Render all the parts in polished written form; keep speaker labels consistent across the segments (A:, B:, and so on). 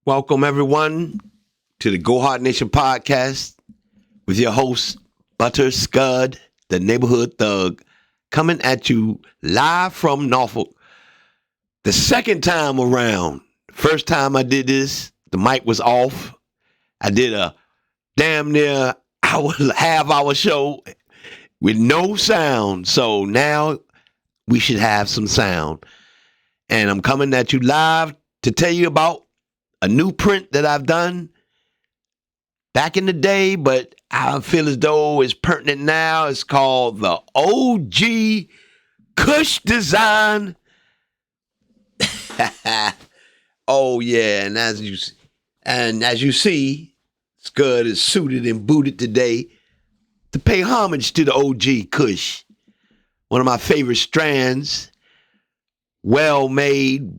A: Welcome, everyone, to the Go Hard Nation podcast with your host, Butter Scud, the neighborhood thug, coming at you live from Norfolk. The second time around. First time I did this, the mic was off. I did a damn near half hour show with no sound. So now we should have some sound. And I'm coming at you live to tell you about a new print that I've done back in the day, but I feel as though it's pertinent now. It's called the OG KUSH Design. Oh yeah, and as you see, Scud is suited and booted today to pay homage to the OG KUSH, one of my favorite strands, well made,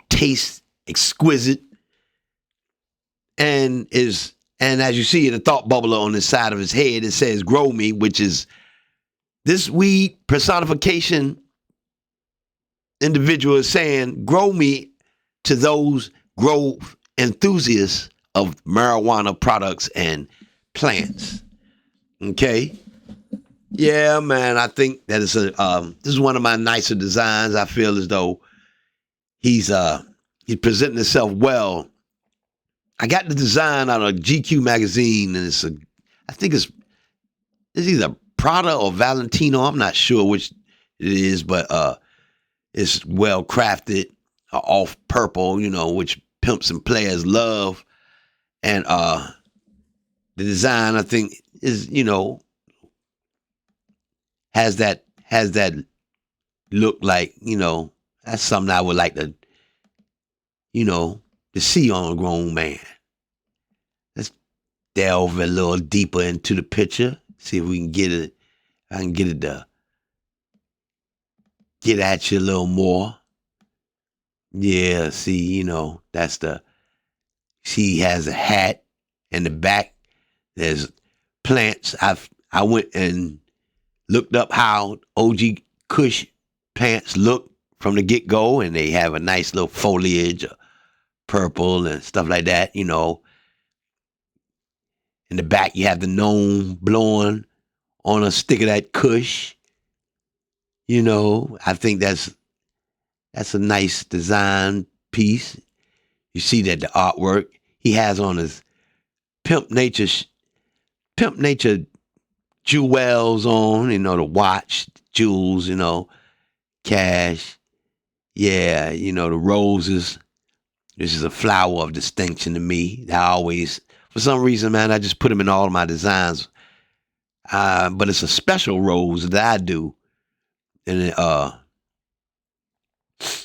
A: tastes exquisite. And as you see in the thought bubble on the side of his head, it says grow me, which is this weed personification individual is saying, grow me to those growth enthusiasts of marijuana products and plants. Okay. Yeah, man. I think that this is one of my nicer designs. I feel as though he's presenting himself well. I got the design out of GQ magazine, and I think it's either Prada or Valentino. I'm not sure which it is, but it's well crafted, off purple, which pimps and players love. And the design, I think, is has that look like, that's something I would like to see on a grown man. Let's delve a little deeper into the picture. See if we can get it. I can get it to get at you a little more. Yeah, see, she has a hat in the back. There's plants. I went and looked up how OG KUSH plants look from the get-go, and they have a nice little foliage, purple and stuff like that, In the back, you have the gnome blowing on a stick of that KUSH. I think that's a nice design piece. You see that the artwork he has on his Pimp Nature jewels on, the watch, jewels, cash. Yeah, the roses. This is a flower of distinction to me. I always, for some reason, man, I just put them in all of my designs. But it's a special rose that I do. And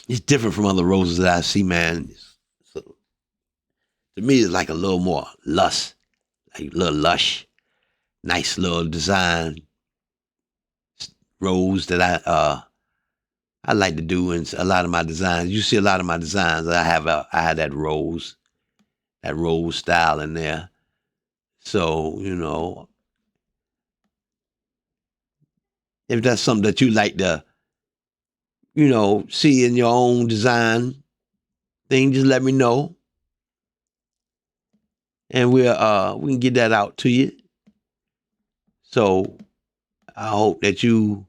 A: it's different from other roses that I see, man. So, to me, it's like a little more lush, like a little lush, nice little design rose that I like to do in a lot of my designs. You see a lot of my designs. I have that rose style in there. So, if that's something that you like to, see in your own design thing, just let me know. And we can get that out to you. So I hope that you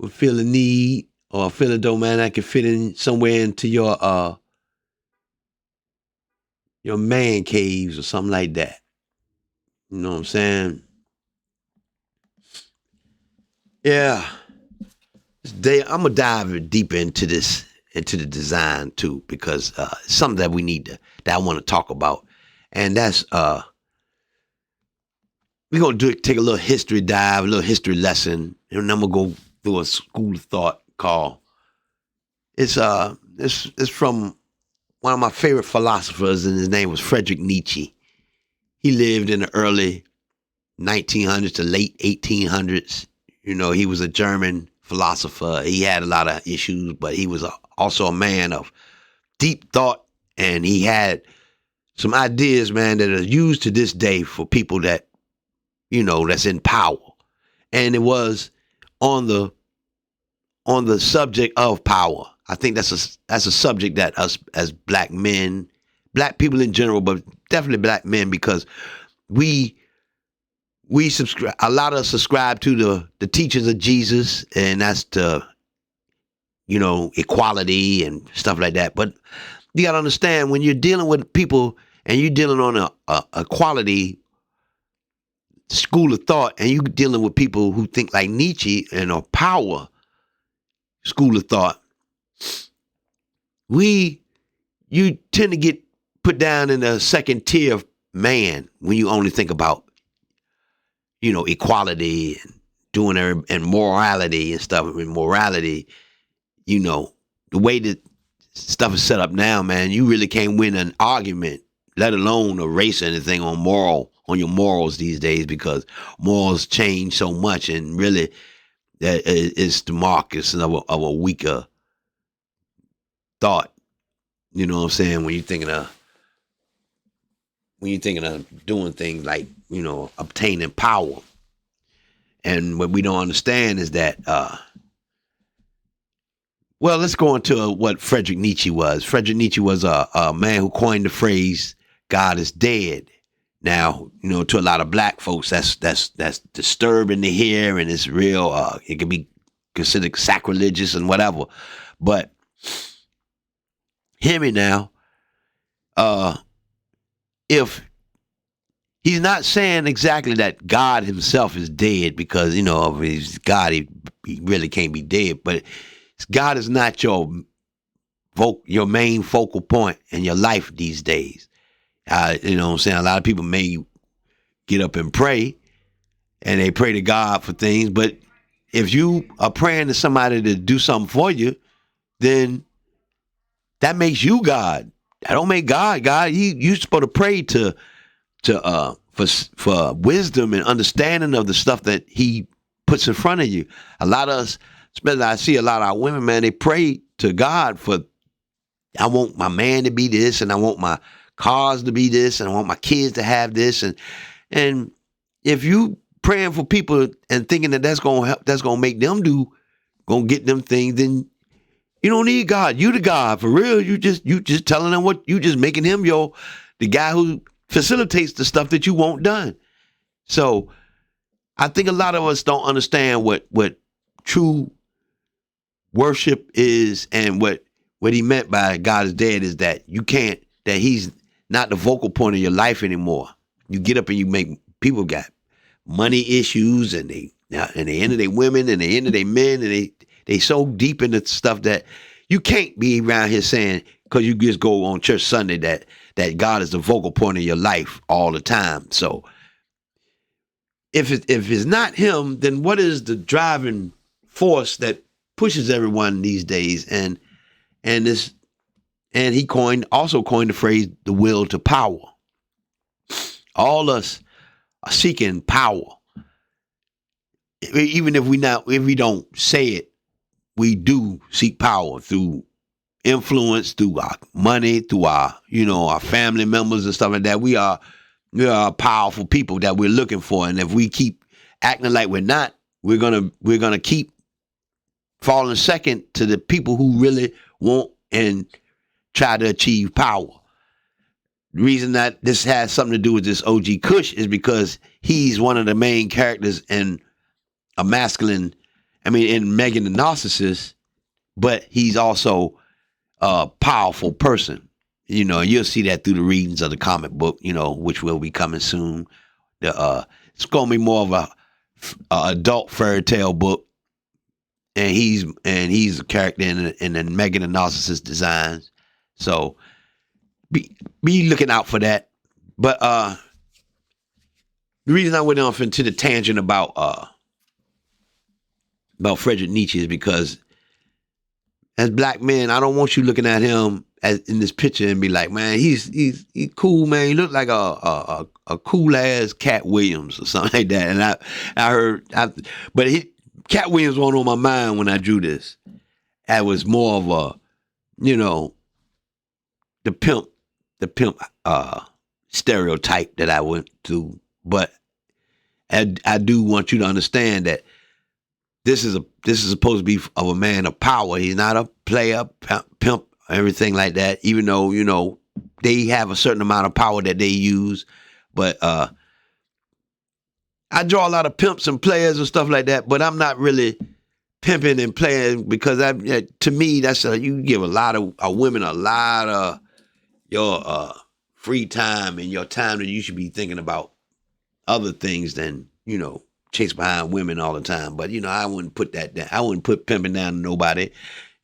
A: would feel a need or feel a though, man, I can fit in somewhere into your man caves or something like that. You know what I'm saying? Yeah. Today I'm gonna dive deeper into the design too, because it's something that I want to talk about, and that's we're gonna take a little history dive, a little history lesson, and then I'm gonna go through a school of thought called. It's from one of my favorite philosophers, and his name was Friedrich Nietzsche. He lived in the early 1900s to late 1800s. He was a German philosopher. He had a lot of issues, but he was also a man of deep thought, and he had some ideas, man, that are used to this day for people that, that's in power. And it was on the subject of power. I think that's a subject that us as black men, black people in general, but definitely black men, because we subscribe. A lot of us subscribe to the teachings of Jesus, and that's the equality and stuff like that. But you got to understand, when you're dealing with people and you're dealing on a quality school of thought, and you're dealing with people who think like Nietzsche and a power school of thought, you tend to get put down in a second tier of man when you only think about, equality and doing and morality and stuff. And morality, the way that stuff is set up now, man, you really can't win an argument, let alone erase anything on your morals these days, because morals change so much, and really that is the markers of a weaker thought. You know what I'm saying? When you're thinking of doing things like, obtaining power. And what we don't understand is that, let's go into what Friedrich Nietzsche was. Friedrich Nietzsche was a man who coined the phrase, God is dead. Now, to a lot of black folks, that's disturbing to hear, and it's real, it can be considered sacrilegious and whatever. But hear me now. If he's not saying exactly that God himself is dead, because, if he's God, he really can't be dead. But God is not your main focal point in your life these days. You know what I'm saying? A lot of people may get up and pray, and they pray to God for things. But if you are praying to somebody to do something for you, then that makes you God. That don't make God God. You're supposed to pray for wisdom and understanding of the stuff that he puts in front of you. A lot of us, especially I see a lot of our women, man, they pray to God for, I want my man to be this, and I want my cars to be this, and I want my kids to have this. And if you praying for people and thinking that that's gonna help, that's gonna make them gonna get them things, then you don't need God. You the God for real. You just telling him what, you just making him the guy who facilitates the stuff that you want done. So I think a lot of us don't understand what true worship is, and what he meant by God is dead is that that he's not the vocal point of your life anymore. You get up and you make people got money issues, and they into their women, and they into their men, and they so deep into stuff that you can't be around here saying, because you just go on church Sunday, that God is the vocal point of your life all the time. So if it's not him, then what is the driving force that pushes everyone these days? And he also coined the phrase, the will to power. All us are seeking power. Even if we don't say it, we do seek power through influence, through our money, through our family members and stuff like that. We are powerful people that we're looking for, and if we keep acting like we're not, we're gonna keep falling second to the people who really want and try to achieve power. The reason that this has something to do with this OG KUSH is because he's one of the main characters in in Megan the Narcissist, but he's also a powerful person. You'll see that through the readings of the comic book, which will be coming soon. It's going to be more of a adult fairy tale book, and he's a character in the Megan the Narcissist designs. So be looking out for that. But the reason I went off into the tangent about Friedrich Nietzsche is because, as black men, I don't want you looking at him in this picture and be like, man, he's cool, man. He look like a cool ass Cat Williams or something like that. And I heard, Cat Williams wasn't on my mind when I drew this. It was more of a, the pimp stereotype that I went through. But I do want you to understand that this is supposed to be of a man of power. He's not a player, pimp, everything like that. Even though, they have a certain amount of power that they use. But I draw a lot of pimps and players and stuff like that, but I'm not really pimping and playing because to me, you give a lot of women a lot of your free time and your time that you should be thinking about other things than, chase behind women all the time. But, I wouldn't put that down. I wouldn't put pimping down to nobody.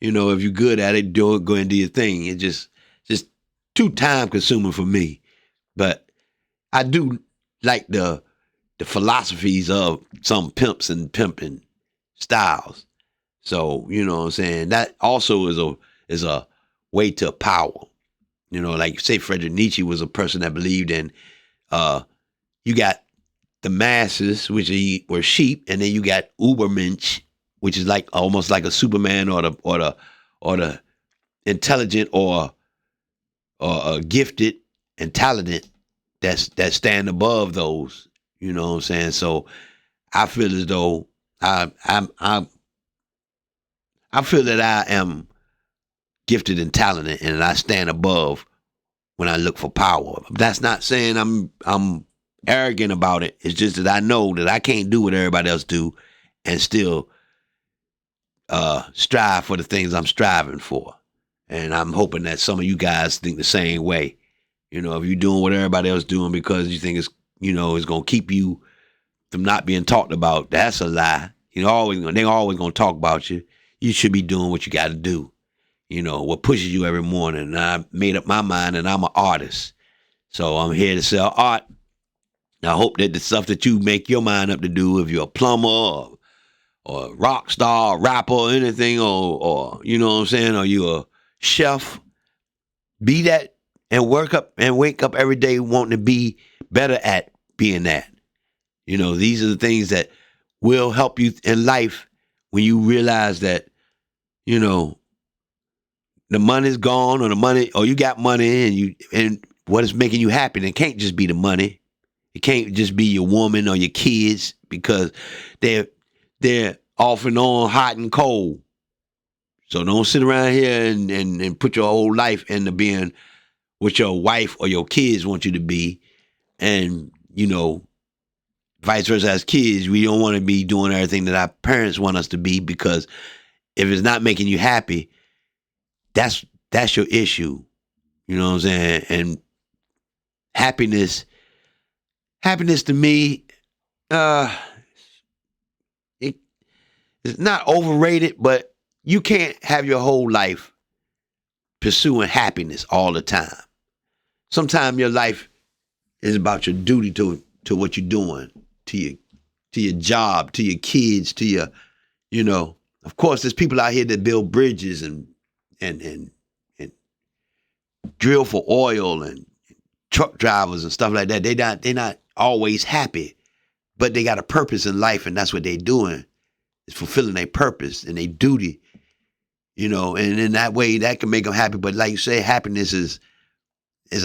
A: If you're good at it, do it, go and do your thing. It's just too time consuming for me. But I do like the philosophies of some pimps and pimping styles. So, you know what I'm saying? That also is a way to power. Like say Friedrich Nietzsche was a person that believed in you got the masses, which were sheep, and then you got Ubermensch, which is like almost like a Superman or the intelligent or gifted and talented that stand above those. You know what I'm saying? So I feel as though I feel that I am gifted and talented, and I stand above when I look for power. That's not saying I'm arrogant about it. It's just that I know that I can't do what everybody else do, and still strive for the things I'm striving for. And I'm hoping that some of you guys think the same way. If you're doing what everybody else doing because you think it's gonna keep you from not being talked about, that's a lie. They're always gonna talk about you. You should be doing what you got to do. What pushes you every morning. And I made up my mind, and I'm an artist, so I'm here to sell art. I hope that the stuff that you make your mind up to do, if you're a plumber or a rock star, or rapper, or anything, or you know what I'm saying, or you're a chef, be that and work up and wake up every day wanting to be better at being that. These are the things that will help you in life when you realize that, the money's gone or you got money and what is making you happy. And it can't just be the money. It can't just be your woman or your kids because they're off and on, hot and cold. So don't sit around here and put your whole life into being what your wife or your kids want you to be. And, vice versa as kids, we don't want to be doing everything that our parents want us to be, because if it's not making you happy, that's your issue. You know what I'm saying? And happiness to me, it's not overrated, but you can't have your whole life pursuing happiness all the time. Sometimes your life is about your duty to what you're doing, to your job, to your kids, to your, of course, there's people out here that build bridges and drill for oil and truck drivers and stuff like that. They're not always happy, but they got a purpose in life, and that's what they're doing. Is fulfilling their purpose and their duty, and in that way that can make them happy. But like you say, happiness is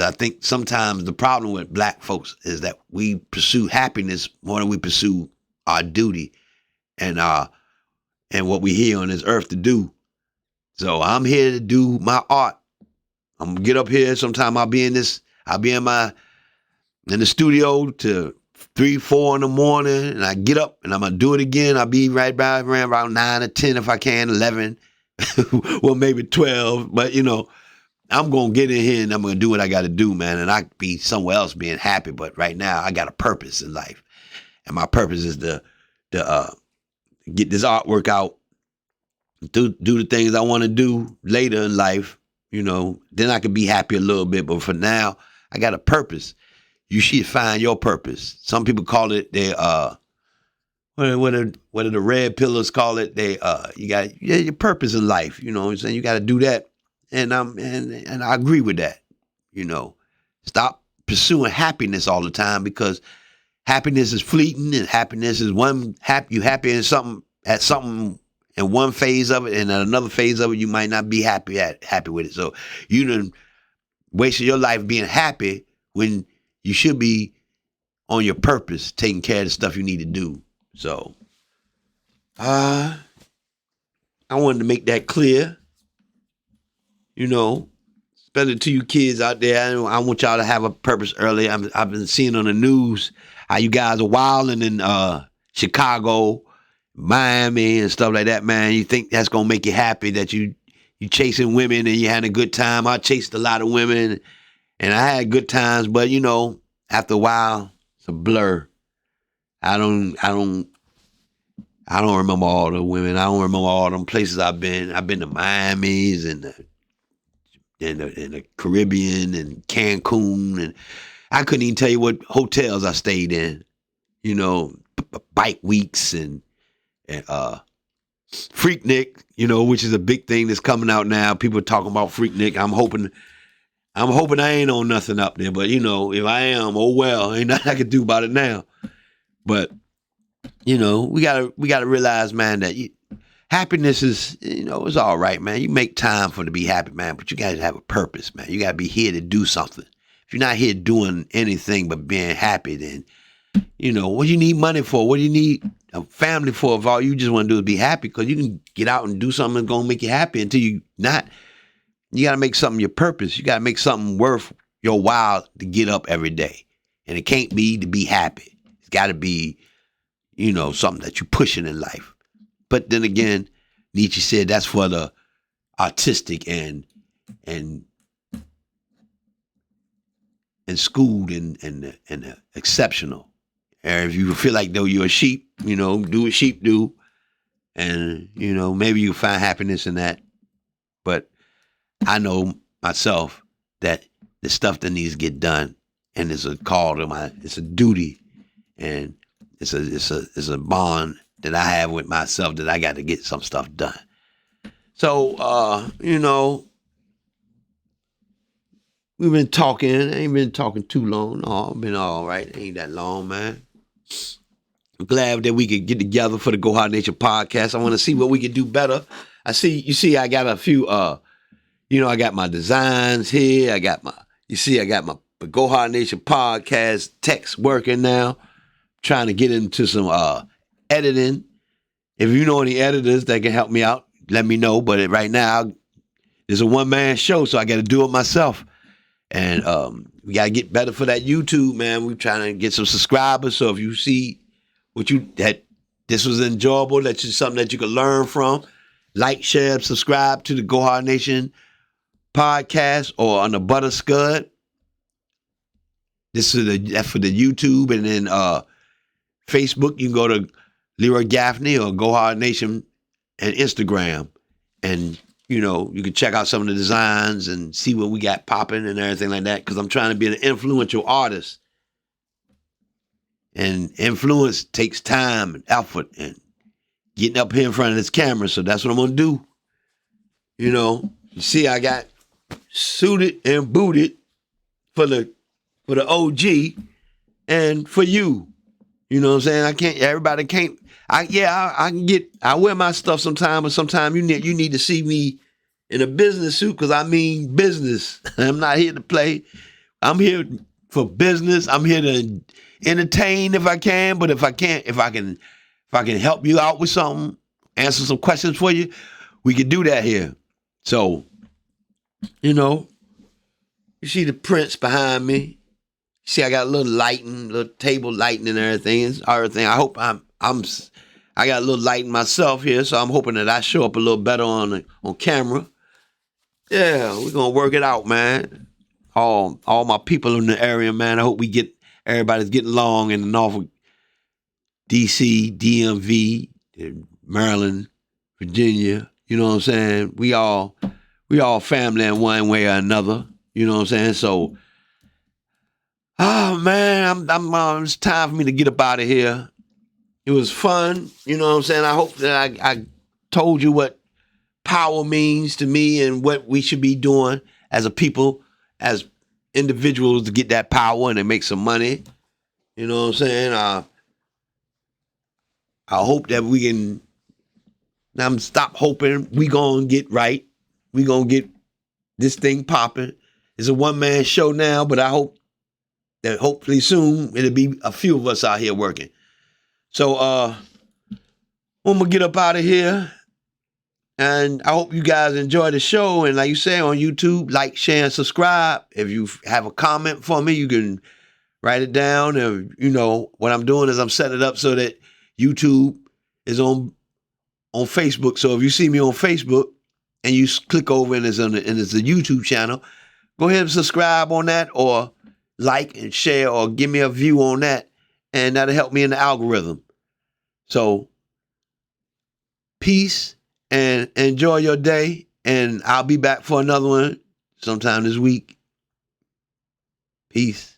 A: I think sometimes the problem with black folks is that we pursue happiness more than we pursue our duty and what we here on this earth to do. So I'm here to do my art. I'm gonna get up here. Sometime I'll be in the studio to 3, 4 in the morning, and I get up and I'm gonna do it again. I'll be right by around 9 or 10 if I can, 11, well maybe 12. But I'm gonna get in here and I'm gonna do what I got to do, man. And I be somewhere else being happy. But right now I got a purpose in life, and my purpose is to get this artwork out, do the things I want to do later in life. Then I can be happy a little bit. But for now, I got a purpose. You should find your purpose. Some people call it what are the red pillars call it? You got your purpose in life. You know what I'm saying? You got to do that, and I agree with that. Stop pursuing happiness all the time, because happiness is fleeting, and happiness is you happy in something at something in one phase of it, and at another phase of it you might not be happy with it. So you done wasted your life being happy when you should be on your purpose, taking care of the stuff you need to do. So, I wanted to make that clear. especially to you kids out there. I want y'all to have a purpose early. I've been seeing on the news how you guys are wilding in Chicago, Miami, and stuff like that, man. You think that's gonna make you happy that you chasing women and you had a good time. I chased a lot of women and I had good times, but after a while, it's a blur. I don't remember all the women. I don't remember all them places I've been. I've been to Miami's and the Caribbean and Cancun, and I couldn't even tell you what hotels I stayed in. Bike weeks and Freaknik, which is a big thing that's coming out now. People are talking about Freaknik. I'm hoping I ain't on nothing up there, but if I am, oh well, ain't nothing I can do about it now. But we gotta realize, man, that happiness is, it's all right, man. You make time for to be happy, man, but you gotta have a purpose, man. You gotta be here to do something. If you're not here doing anything but being happy, then what do you need money for? What do you need a family for if all you just want to do is be happy? Because you can get out and do something that's going to make you happy until you not. You got to make something your purpose. You got to make something worth your while to get up every day. And it can't be to be happy. It's got to be, something that you're pushing in life. But then again, Nietzsche said that's for the artistic and schooled and the exceptional. And if you feel like though you're a sheep, do what sheep do. And, maybe you find happiness in that. But I know myself that the stuff that needs to get done, and it's a call to it's a duty, and it's a bond that I have with myself that I got to get some stuff done. So, we've been talking. Ain't been talking too long. No, been all right. Ain't that long, man. I'm glad that we could get together for the Go Hard Nation podcast. I want to see what we can do better. I see I got a few, I got my designs here. I got my Go Hard Nation podcast text working now. Trying to get into some editing. If you know any editors that can help me out, let me know. But right now, it's a one-man show, so I got to do it myself. And we got to get better for that YouTube, man. We're trying to get some subscribers. So if you see that this was enjoyable, that's just something that you can learn from, like, share, subscribe to the Go Hard Nation podcast or on the Butter Scud. That's for the YouTube. And then Facebook, you can go to Leroy Gaffney or Go Hard Nation and Instagram. And you can check out some of the designs and see what we got popping and everything like that. Because I'm trying to be an influential artist. And influence takes time and effort and getting up here in front of this camera. So that's what I'm going to do. You see, I got suited and booted for the OG and for you. You know what I'm saying? Everybody can't. I wear my stuff sometimes, but sometimes you need to see me in a business suit because I mean business. I'm not here to play. I'm here for business. I'm here to entertain if I can, but if I can help you out with something, answer some questions for you, we can do that here. So, you see the prints behind me. See, I got a little table lighting and everything. I hope I got a little lighting myself here, so I'm hoping that I show up a little better on camera. Yeah, we're gonna work it out, man. All my people in the area, man. I hope everybody's getting along in the Norfolk, DC, DMV, Maryland, Virginia. You know what I'm saying? We all family in one way or another. You know what I'm saying? So, oh man, it's time for me to get up out of here. It was fun. You know what I'm saying? I hope that I told you what power means to me and what we should be doing as a people, as individuals to get that power and to make some money. You know what I'm saying? I hope that we can. I'm stop hoping we gonna get right. We gonna get this thing popping. It's a one-man show now, but I hope that hopefully soon it'll be a few of us out here working. So I'm gonna get up out of here. And I hope you guys enjoy the show. And like you say on YouTube, like, share, and subscribe. If you have a comment for me, you can write it down. And what I'm doing is I'm setting it up so that YouTube is on Facebook. So if you see me on Facebook and you click over and it's a YouTube channel, go ahead and subscribe on that, or like and share, or give me a view on that, and that'll help me in the algorithm. So peace and enjoy your day, and I'll be back for another one sometime this week. Peace.